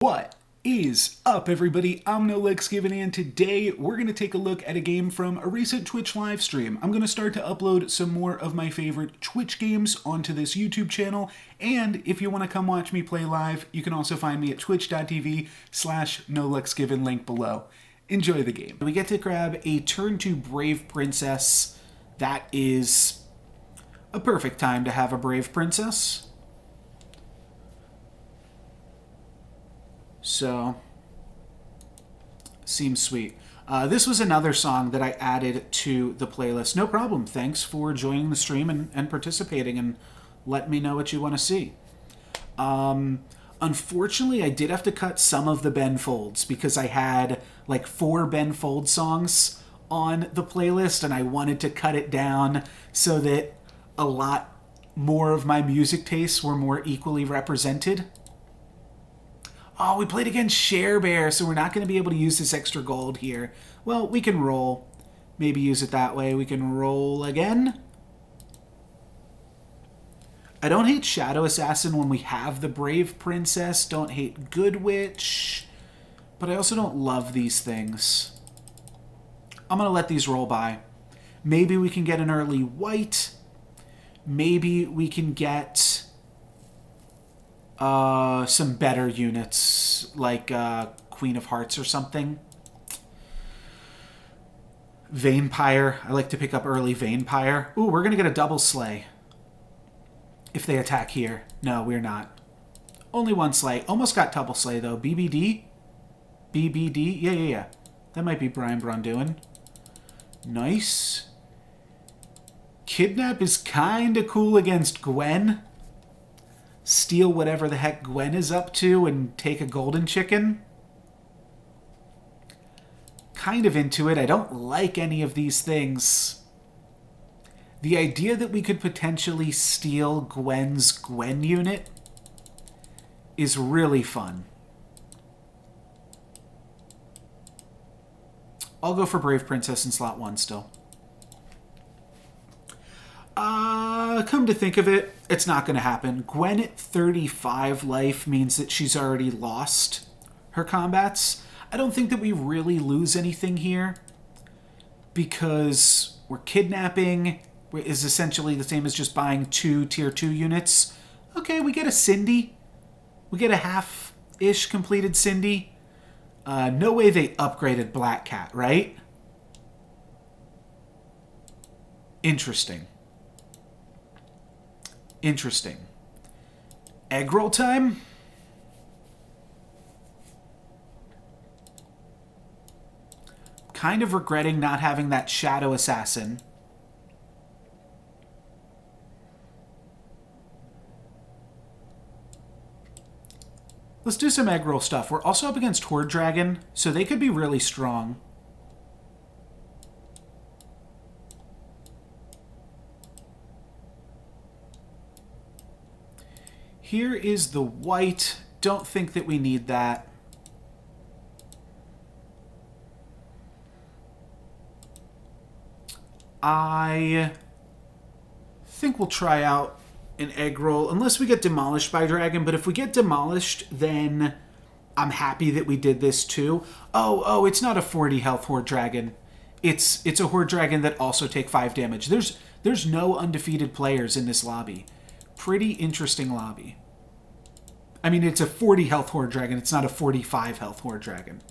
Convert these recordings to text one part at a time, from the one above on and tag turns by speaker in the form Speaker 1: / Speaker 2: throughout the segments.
Speaker 1: What is up, everybody? I'm NoLucksGiven, and today we're going to take a look at a game from a recent Twitch live stream. I'm going to start to upload some more of my favorite Twitch games onto this YouTube channel, and if you want to come watch me play live, you can also find me at twitch.tv/NoLucksGiven, link below. Enjoy the game. We get to grab a turn 2 Brave Princess. That is a perfect time to have a Brave Princess. So, seems sweet. This was another song that I added to the playlist. No problem. Thanks for joining the stream and participating, and let me know what you want to see. Unfortunately, I did have to cut some of the Ben Folds because I had like 4 Ben Fold songs on the playlist, and I wanted to cut it down so that a lot more of my music tastes were more equally represented. Oh, we played against Share Bear, so we're not going to be able to use this extra gold here. Well, we can roll. Maybe use it that way. We can roll again. I don't hate Shadow Assassin when we have the Brave Princess. Don't hate Good Witch. But I also don't love these things. I'm going to let these roll by. Maybe we can get an early white. Maybe we can get some better units, like Queen of Hearts or something. Vampire. I like to pick up early Vampire. Ooh, we're going to get a double slay if they attack here. No, we're not. Only one slay. Almost got double slay, though. BBD? BBD? Yeah. That might be Brian Bronduin. Nice. Kidnap is kind of cool against Gwen. Steal whatever the heck Gwen is up to and take a golden chicken. Kind of into it. I don't like any of these things. The idea that we could potentially steal Gwen's Gwen unit is really fun. I'll go for Brave Princess in slot 1 still. Come to think of it, it's not going to happen. Gwen at 35 life means that she's already lost her combats. I don't think that we really lose anything here because we're kidnapping is essentially the same as just buying 2 tier 2 units. Okay, we get a Cindy. We get a half-ish completed Cindy. No way they upgraded Black Cat, right? Interesting. Egg roll time? Kind of regretting not having that Shadow Assassin. Let's do some egg roll stuff. We're also up against Horde Dragon, so they could be really strong. Here is the white. Don't think that we need that. I think we'll try out an egg roll, unless we get demolished by Dragon. But if we get demolished, then I'm happy that we did this too. Oh, it's not a 40 health Horde Dragon. It's a Horde Dragon that also take 5 damage. There's no undefeated players in this lobby. Pretty interesting lobby. I mean, it's a 40 health Horde Dragon. It's not a 45 health Horde Dragon.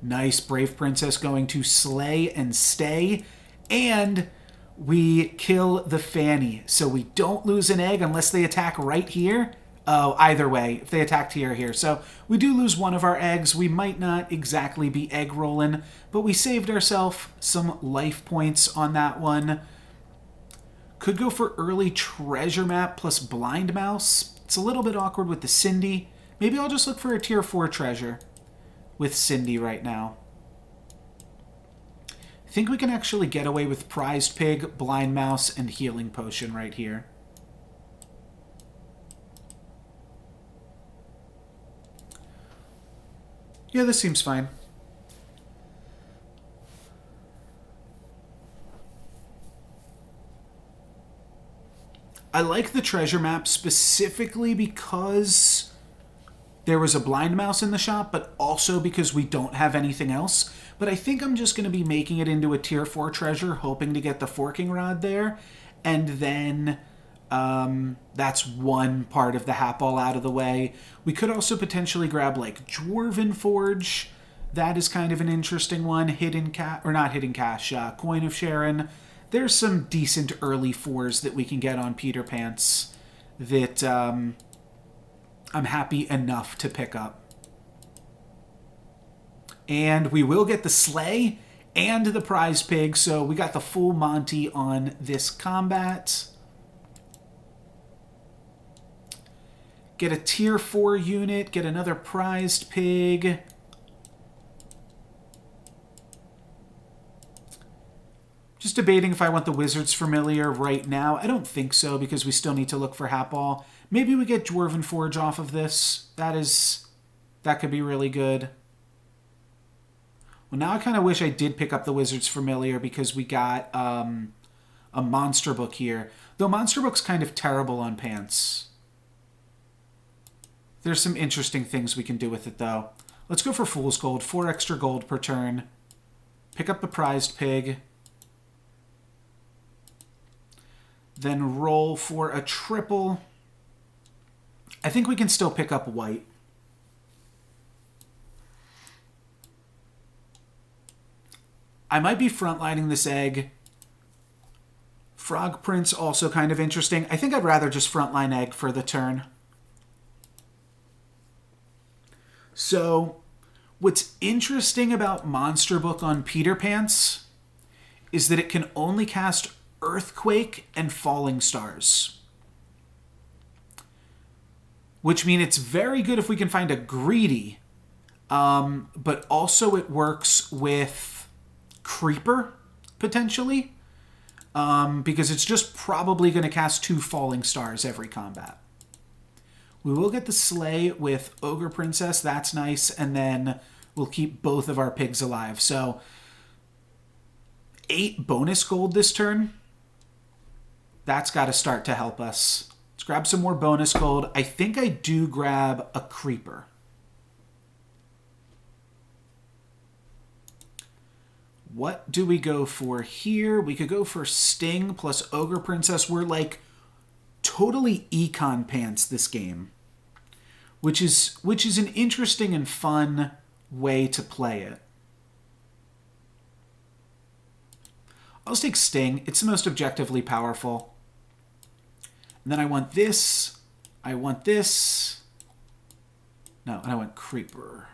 Speaker 1: Nice. Brave Princess going to slay and stay. And we kill the Fanny. So we don't lose an egg unless they attack right here. Oh, either way, if they attacked here or here. So we do lose one of our eggs. We might not exactly be egg rolling, but we saved ourselves some life points on that one. Could go for early treasure map plus blind mouse. It's a little bit awkward with the Cindy. Maybe I'll just look for a tier 4 treasure with Cindy right now. I think we can actually get away with prized pig, blind mouse, and healing potion right here. Yeah, this seems fine. I like the treasure map specifically because there was a blind mouse in the shop, but also because we don't have anything else. But I think I'm just going to be making it into a tier 4 treasure, hoping to get the forking rod there. And then that's one part of the Hapall out of the way. We could also potentially grab like Dwarven Forge. That is kind of an interesting one. Coin of Sharon. There's some decent early 4s that we can get on Peter Pants that I'm happy enough to pick up. And we will get the Slay and the Prize Pig, so we got the full Monty on this combat. Get a tier 4 unit, get another Prized Pig. Just debating if I want the Wizard's Familiar right now. I don't think so, because we still need to look for Hapall. Maybe we get Dwarven Forge off of this. That could be really good. Well, now I kind of wish I did pick up the Wizard's Familiar, because we got a Monster Book here. Though Monster Book's kind of terrible on Pants. There's some interesting things we can do with it, though. Let's go for Fool's Gold. 4 extra gold per turn. Pick up the Prized Pig. Then roll for a triple. I think we can still pick up white. I might be frontlining this egg. Frog Prince also kind of interesting. I think I'd rather just frontline egg for the turn. So, what's interesting about Monster Book on Peter Pants is that it can only cast Earthquake and Falling Stars. Which means it's very good if we can find a Greedy, but also it works with Creeper, potentially, because it's just probably going to cast 2 Falling Stars every combat. We will get the Slay with Ogre Princess, that's nice, and then we'll keep both of our pigs alive. So, 8 bonus gold this turn. That's got to start to help us. Let's grab some more bonus gold. I think I do grab a Creeper. What do we go for here? We could go for Sting plus Ogre Princess. We're like totally Econ Pants this game, which is an interesting and fun way to play it. I'll just take Sting. It's the most objectively powerful. And then I want this. I want this. No, and I want Creeper.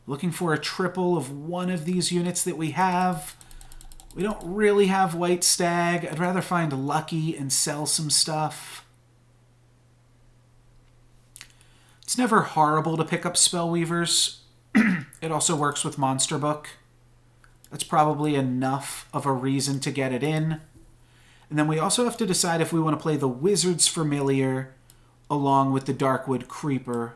Speaker 1: Looking for a triple of one of these units that we have. We don't really have White Stag. I'd rather find Lucky and sell some stuff. It's never horrible to pick up Spellweavers. It also works with Monster Book. That's probably enough of a reason to get it in. And then we also have to decide if we want to play the Wizard's Familiar along with the Darkwood Creeper.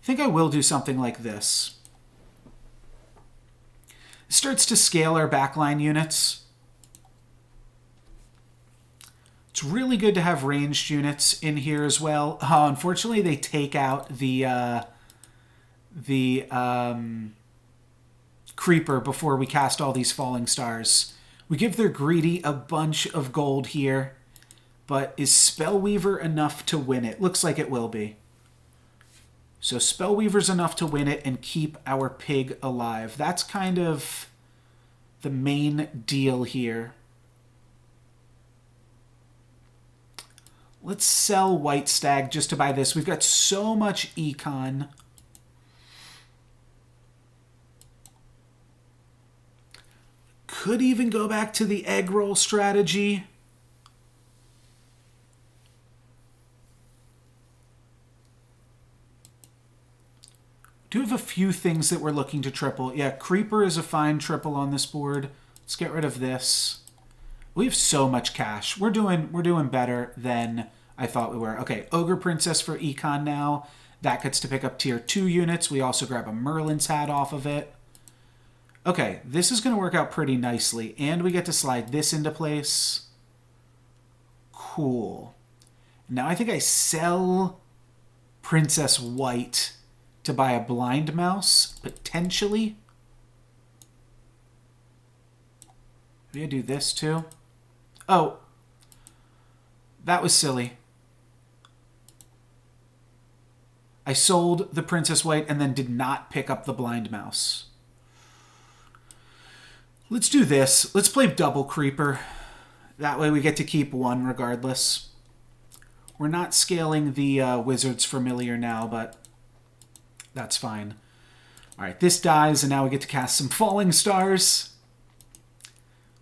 Speaker 1: I think I will do something like this. It starts to scale our backline units. It's really good to have ranged units in here as well. Unfortunately, they take out the Creeper before we cast all these Falling Stars. We give their Greedy a bunch of gold here, but is Spellweaver enough to win it? Looks like it will be. So Spellweaver's enough to win it and keep our pig alive. That's kind of the main deal here. Let's sell White Stag just to buy this. We've got so much econ. Could even go back to the egg roll strategy. Do have a few things that we're looking to triple. Yeah, Creeper is a fine triple on this board. Let's get rid of this. We have so much cash. We're doing better than I thought we were. Okay, Ogre Princess for econ now. That gets to pick up tier 2 units. We also grab a Merlin's hat off of it. Okay, this is going to work out pretty nicely. And we get to slide this into place. Cool. Now I think I sell Princess White to buy a blind mouse, potentially. Maybe I do this too. Oh, that was silly. I sold the Princess White and then did not pick up the blind mouse. Let's do this. Let's play double creeper. That way we get to keep one regardless. We're not scaling the Wizard's Familiar now, but that's fine. All right, this dies, and now we get to cast some Falling Stars,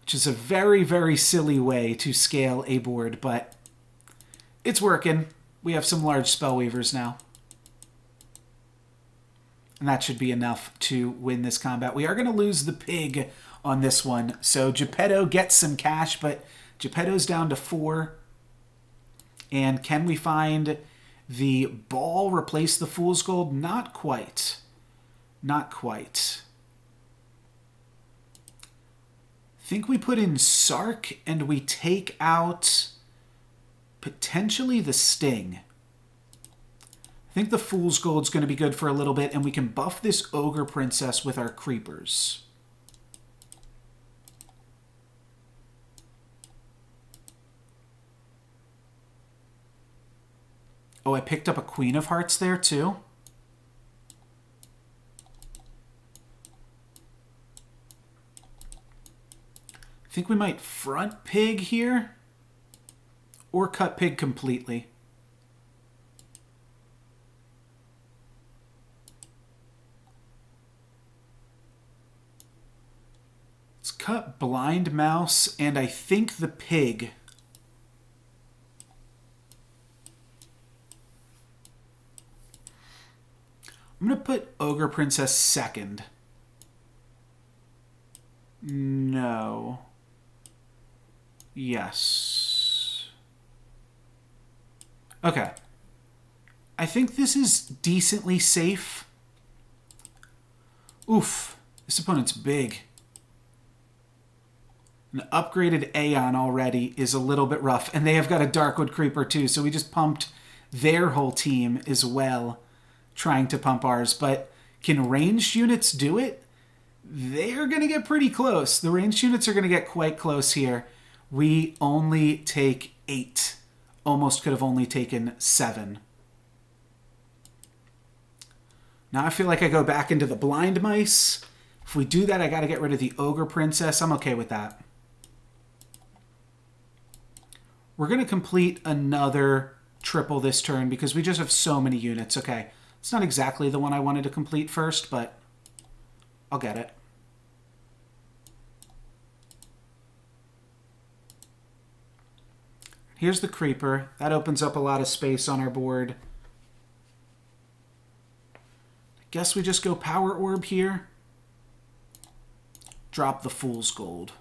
Speaker 1: which is a very, very silly way to scale a board, but it's working. We have some large Spellweavers now. And that should be enough to win this combat. We are going to lose the pig on this one. So Geppetto gets some cash, but Geppetto's down to 4. And can we find the ball replace the Fool's Gold? Not quite. Not quite. I think we put in Sark and we take out potentially the Sting. I think the Fool's Gold's going to be good for a little bit, and we can buff this Ogre Princess with our creepers. Oh, I picked up a Queen of Hearts there, too. I think we might front pig here, or cut pig completely. Let's cut blind mouse, and I think the pig. I'm going to put Ogre Princess second. No. Yes. Okay. I think this is decently safe. Oof. This opponent's big. An upgraded Aeon already is a little bit rough. And they have got a Darkwood Creeper too, so we just pumped their whole team as well, trying to pump ours. But can ranged units do it? They're going to get pretty close. The ranged units are going to get quite close here. We only take 8. Almost could have only taken 7. Now I feel like I go back into the blind mice. If we do that, I got to get rid of the Ogre Princess. I'm okay with that. We're going to complete another triple this turn because we just have so many units. Okay, it's not exactly the one I wanted to complete first, but I'll get it. Here's the creeper. That opens up a lot of space on our board. I guess we just go Power Orb here. Drop the Fool's Gold.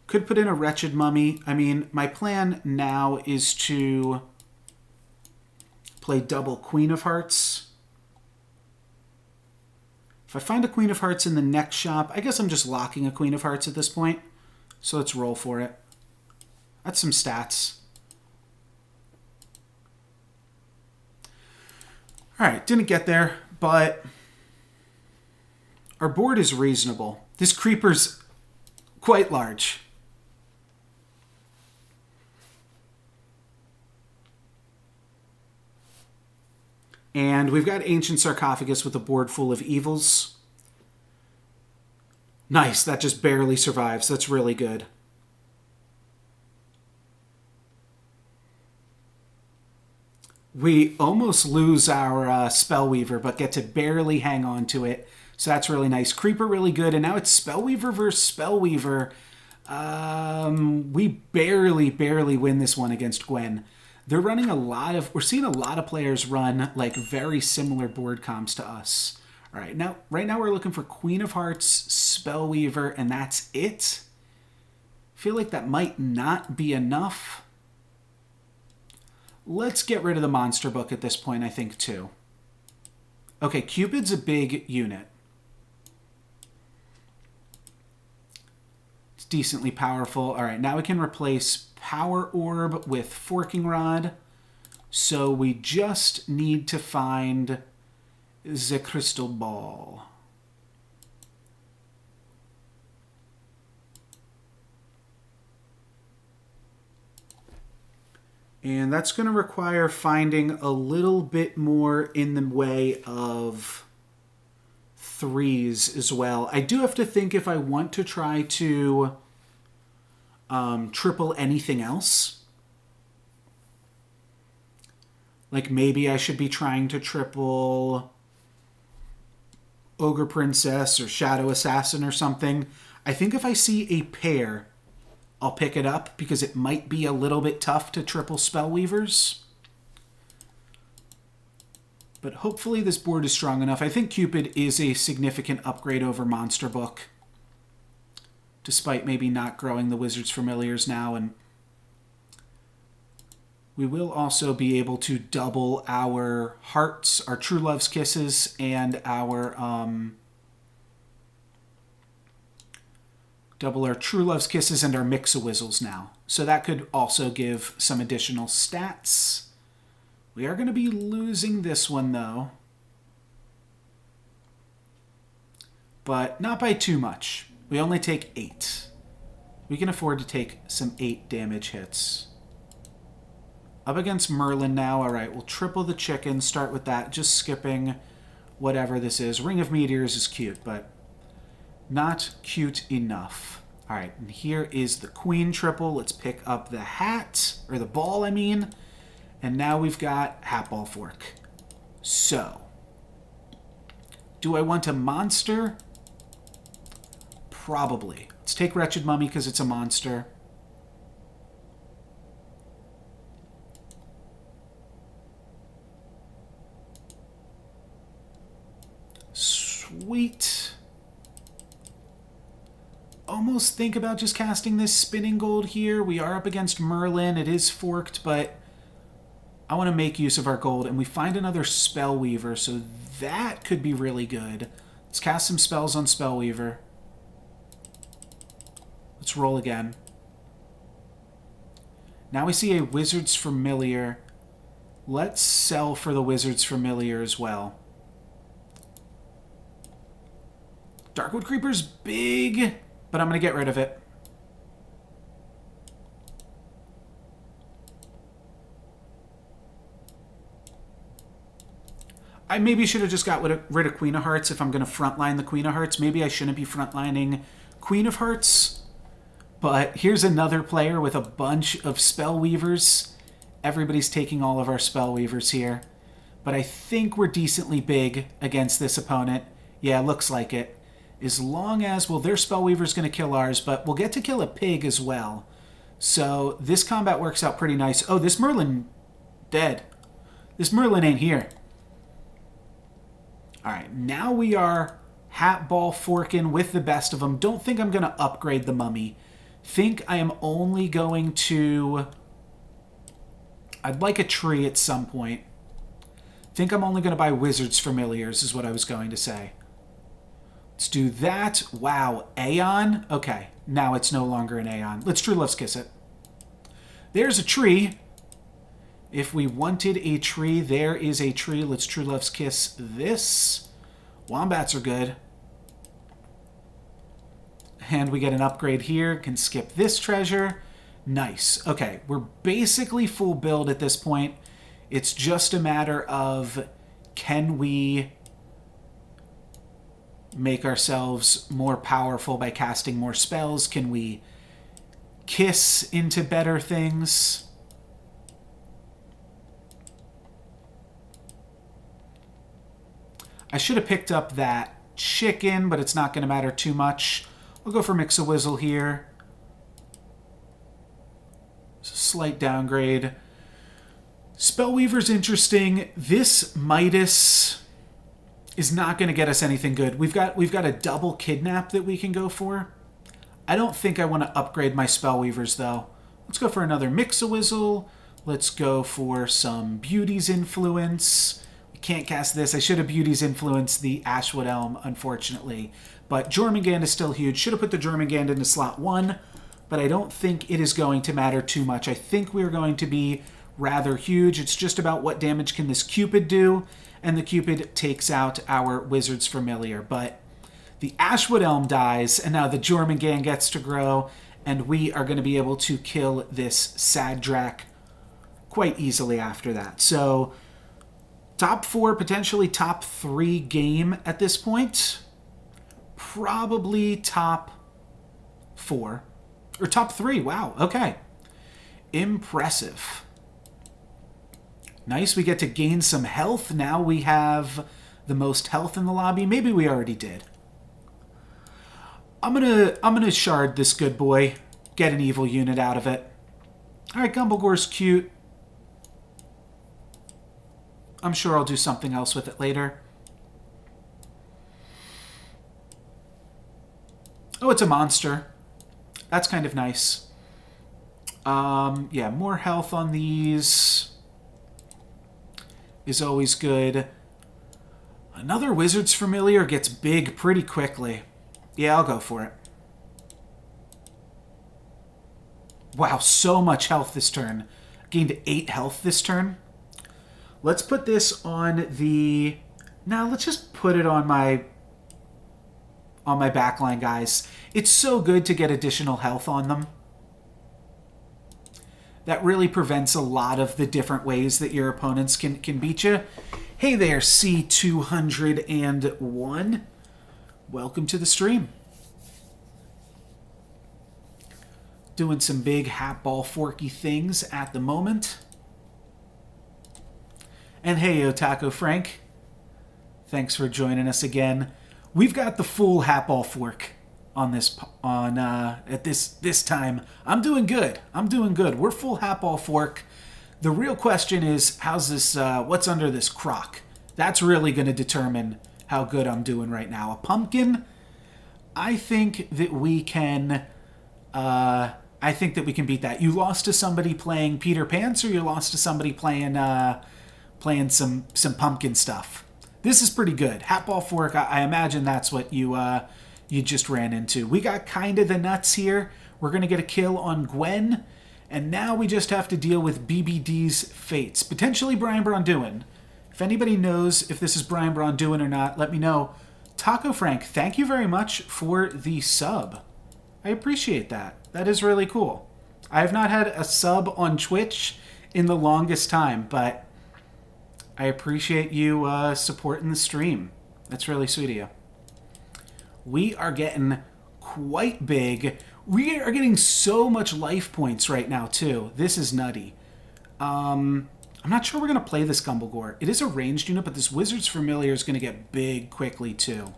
Speaker 1: Could put in a Wretched Mummy. I mean, my plan now is to play double Queen of Hearts. If I find a Queen of Hearts in the next shop, I guess I'm just locking a Queen of Hearts at this point. So let's roll for it. That's some stats. All right, didn't get there, but our board is reasonable. This creeper's quite large. And we've got Ancient Sarcophagus with a board full of evils. Nice, that just barely survives. That's really good. We almost lose our Spellweaver, but get to barely hang on to it. So that's really nice. Creeper really good, and now it's Spellweaver versus Spellweaver. We barely win this one against Gwen. They're running a lot of... We're seeing a lot of players run like very similar board comps to us. All right, now right now we're looking for Queen of Hearts, Spellweaver, and that's it. I feel like that might not be enough. Let's get rid of the monster book at this point, I think, too. Okay, Cupid's a big unit. decently powerful. All right, now we can replace Power Orb with Forking Rod. So we just need to find the Crystal Ball. And that's going to require finding a little bit more in the way of 3s as well. I do have to think if I want to try to triple anything else. Like maybe I should be trying to triple Ogre Princess or Shadow Assassin or something. I think if I see a pair, I'll pick it up because it might be a little bit tough to triple Spellweavers. But hopefully this board is strong enough. I think Cupid is a significant upgrade over Monster Book, despite maybe not growing the Wizard's Familiars now. And we will also be able to double our hearts, our True Love's Kisses, and our double our True Love's Kisses and our Mix-a-Wizzles now. So that could also give some additional stats. We are going to be losing this one, though. But not by too much. We only take 8. We can afford to take some 8 damage hits. Up against Merlin now. All right, we'll triple the chicken. Start with that. Just skipping whatever this is. Ring of Meteors is cute, but not cute enough. All right, and here is the Queen triple. Let's pick up the hat, or the ball, I mean. And now we've got Hat Ball Fork. So, do I want a monster? Probably. Let's take Wretched Mummy because it's a monster. Sweet. Almost think about just casting this Spinning Gold here. We are up against Merlin. It is forked, but I want to make use of our gold. And we find another Spellweaver, so that could be really good. Let's cast some spells on Spellweaver. Let's roll again. Now we see a Wizard's Familiar. Let's sell for the Wizard's Familiar as well. Darkwood Creeper's big, but I'm going to get rid of it. I maybe should have just got rid of Queen of Hearts if I'm going to frontline the Queen of Hearts. Maybe I shouldn't be frontlining Queen of Hearts. But here's another player with a bunch of Spellweavers. Everybody's taking all of our Spellweavers here. But I think we're decently big against this opponent. Yeah, looks like it. As long as, well, their Spellweaver's going to kill ours, but we'll get to kill a pig as well. So this combat works out pretty nice. Oh, this Merlin dead. This Merlin ain't here. All right, now we are Hat Ball Forkin with the best of them. Don't think I'm going to upgrade the Mummy. Think I am only going to... I'd like a tree at some point. Think I'm only going to buy Wizard's Familiars is what I was going to say. Let's do that. Wow, Aeon? Okay, now it's no longer an Aeon. Let's True Love's Kiss it. There's a tree. If we wanted a tree, there is a tree. Let's True Love's Kiss this. Wombats are good. And we get an upgrade here. Can skip this treasure. Nice. Okay, we're basically full build at this point. It's just a matter of, can we make ourselves more powerful by casting more spells? Can we kiss into better things? I should have picked up that chicken, but it's not going to matter too much. I'll go for Mix-a-Wizzle here. It's a slight downgrade. Spellweaver's interesting. This Midas is not going to get us anything good. We've got a double kidnap that we can go for. I don't think I want to upgrade my Spellweavers, though. Let's go for another Mix-a-Wizzle. Let's go for some Beauty's Influence. We can't cast this. I should have Beauty's Influence the Ashwood Elm, unfortunately. But Jormungand is still huge. Should have put the Jormungand into slot 1, but I don't think it is going to matter too much. I think we're going to be rather huge. It's just about what damage can this Cupid do, and the Cupid takes out our Wizard's Familiar. But the Ashwood Elm dies, and now the Jormungand gets to grow, and we are going to be able to kill this Sadrak quite easily after that. So top 4, potentially top 3 game at this point. Probably top 4. Or top 3, wow, okay. Impressive. Nice, we get to gain some health. Now we have the most health in the lobby. Maybe we already did. I'm gonna shard this good boy. Get an evil unit out of it. Alright, Gumblegore's cute. I'm sure I'll do something else with it later. Oh, it's a monster. That's kind of nice. Yeah, more health on these is always good. Another Wizard's Familiar gets big pretty quickly. Yeah, I'll go for it. Wow, so much health this turn. Gained 8 health this turn. Let's put this on the... Now, let's just put it on my backline, guys. It's so good to get additional health on them. That really prevents a lot of the different ways that your opponents can beat you. Hey there, C201. Welcome to the stream. Doing some big hat-ball forky things at the moment. And hey, Otaku Frank. Thanks for joining us again. We've got the full hat-ball fork on this at this time. I'm doing good. I'm doing good. We're full hat-ball fork. The real question is, how's this? What's under this crock? That's really going to determine how good I'm doing right now. A pumpkin. I think that we can. I think that we can beat that. You lost to somebody playing Peter Pants, or you lost to somebody playing some pumpkin stuff. This is pretty good. Hatball fork. I imagine that's what you just ran into. We got kind of the nuts here. We're gonna get a kill on Gwen, and now we just have to deal with BBD's fates. Potentially Brian Braunduin. If anybody knows if this is Brian Braunduin or not, let me know. Taco Frank, thank you very much for the sub. I appreciate that. That is really cool. I have not had a sub on Twitch in the longest time, but I appreciate you supporting the stream. That's really sweet of you. We are getting quite big. We are getting so much life points right now, too. This is nutty. I'm not sure we're going to play this Gumblegore. It is a ranged unit, but this Wizard's Familiar is going to get big quickly, too.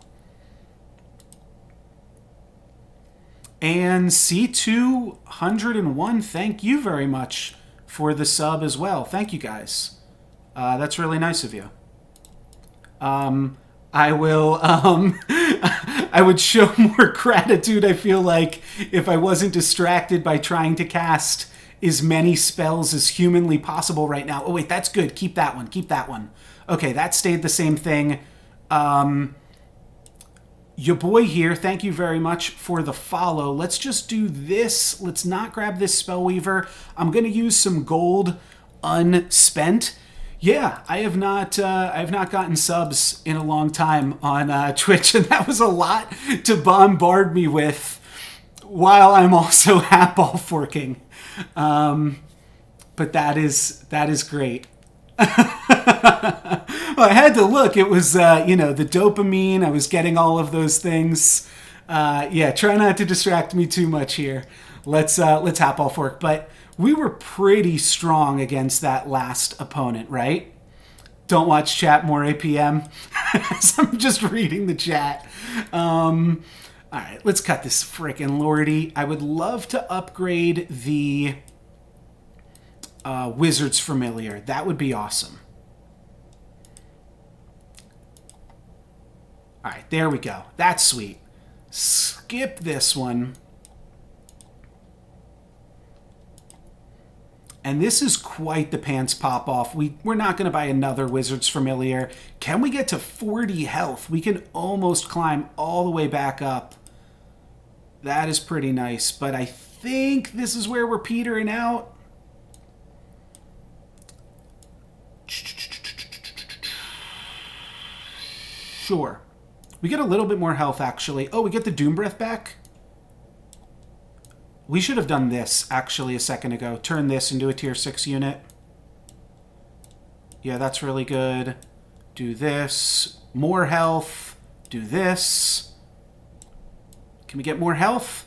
Speaker 1: And C201, thank you very much for the sub as well. Thank you, guys. That's really nice of you. I will, I would show more gratitude, I feel like, if I wasn't distracted by trying to cast as many spells as humanly possible right now. Oh, wait, that's good. Keep that one. Keep that one. Okay, that stayed the same thing. Your boy here, thank you very much for the follow. Let's just do this. Let's not grab this Spellweaver. I'm going to use some gold unspent. Yeah, I have not gotten subs in a long time on Twitch, and that was a lot to bombard me with while I'm also hat-ball forking. But that is great. Well, I had to look. It was, the dopamine. I was getting all of those things. Yeah, try not to distract me too much here. Let's hat-ball fork. But we were pretty strong against that last opponent, right? Don't watch chat, more APM. So I'm just reading the chat. All right, let's cut this frickin' Lordy. I would love to upgrade the Wizard's Familiar. That would be awesome. All right, there we go. That's sweet. Skip this one. And this is quite the pants pop off. We're not going to buy another Wizard's Familiar. Can we get to 40 health? We can almost climb all the way back up. That is pretty nice. But I think this is where we're petering out. Sure. We get a little bit more health, actually. Oh, we get the Doom Breath back? We should have done this, actually, a second ago. Turn this into a tier 6 unit. Yeah, that's really good. Do this. More health. Do this. Can we get more health?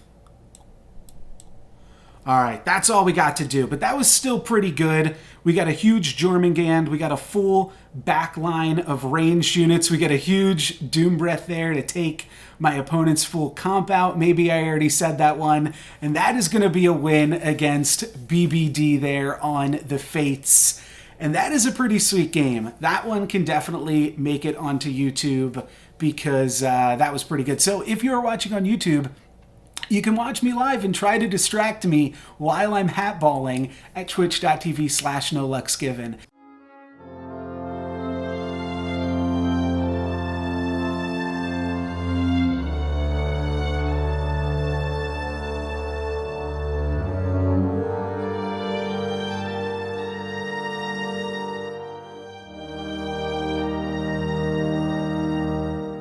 Speaker 1: All right, that's all we got to do, but that was still pretty good. We got a huge Jormungand. We got a full back line of ranged units. We got a huge Doom Breath there to take my opponent's full comp out. Maybe I already said that one. And that is going to be a win against BBD there on the Fates. And that is a pretty sweet game. That one can definitely make it onto YouTube because that was pretty good. So if you're watching on YouTube, you can watch me live and try to distract me while I'm hatballing at twitch.tv/NoLucksGiven.